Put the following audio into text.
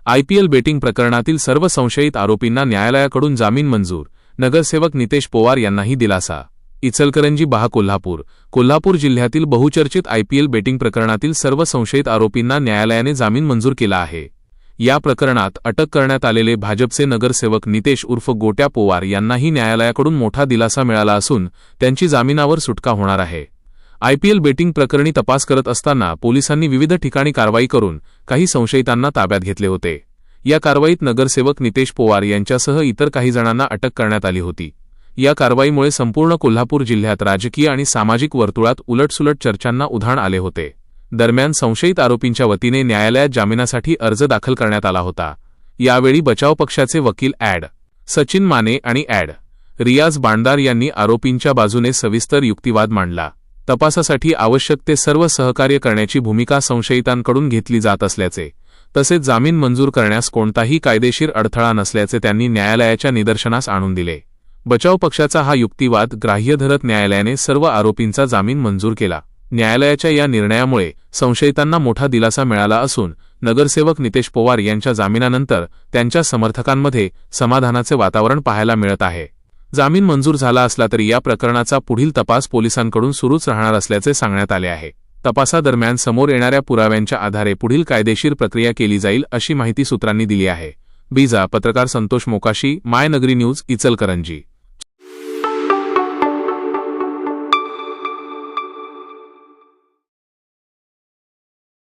IPL betting प्रकरणातील सर्व संशयित आरोपींना न्यायालयाकडून जामीन मंजूर. नगरसेवक नितेश पवार यांनाही दिलासा. इचलकरंजी कोल्हापूर जिल्ह्यातील बहुचर्चित आयपीएल बेटिंग प्रकरणातील सर्व संशयित आरोपींना न्यायालयाने जामीन मंजूर केला आहे. या प्रकरणात अटक करण्यात आलेले भाजपचे नगरसेवक नितेश उर्फ गोट्या पवार यांनाही न्यायालयाकडून मोठा दिलासा मिळाला असून त्यांची जामिनावर सुटका होणार आहे. आयपीएल बेटिंग प्रकरणी तपास करत असताना पोलिसांनी विविध ठिकाणी कारवाई करून काही संशयितांना ताब्यात घेतले होते. या कारवाईत नगरसेवक नितेश पवार यांच्यासह इतर काही जणांना अटक करण्यात आली होती. या कारवाईमुळे संपूर्ण कोल्हापूर जिल्ह्यात राजकीय आणि सामाजिक वर्तुळात उलटसुलट चर्चांना उधाण आले होते. दरम्यान संशयित आरोपींच्या वतीने न्यायालयात जामिनासाठी अर्ज दाखल करण्यात आला होता. यावेळी बचाव पक्षाचे वकील ॲड. सचिन माने आणि ॲड. रियाज बांडदार यांनी आरोपींच्या बाजूने सविस्तर युक्तिवाद मांडला. तपासासाठी आवश्यक ते सर्व सहकार्य करण्याची भूमिका संशयितांकडून घेतली जात असल्याचे, तसेच जामीन मंजूर करण्यास कोणताही कायदेशीर अडथळा नसल्याचे त्यांनी न्यायालयाच्या निदर्शनास आणून दिले. बचाव पक्षाचा हा युक्तिवाद ग्राह्य धरत न्यायालयाने सर्व आरोपींचा जामीन मंजूर केला. न्यायालयाच्या या निर्णयामुळे संशयितांना मोठा दिलासा मिळाला असून नगरसेवक नितेश पवार यांच्या जामिनानंतर त्यांच्या समर्थकांमध्ये समाधानाचे वातावरण पाहायला मिळत आहे. जामीन मंजूर झाला असला तरी या प्रकरणाचा पुढील तपास पोलिसांकडून सुरूच राहणार असल्याचे सांगण्यात आले आहे. तपासादरम्यान समोर येणाऱ्या पुराव्यांच्या आधारे पुढील कायदेशीर प्रक्रिया केली जाईल अशी माहिती सूत्रांनी दिली आहे. बीजा पत्रकार संतोष मोकाशी, माय नगरी न्यूज, इचलकरंजी.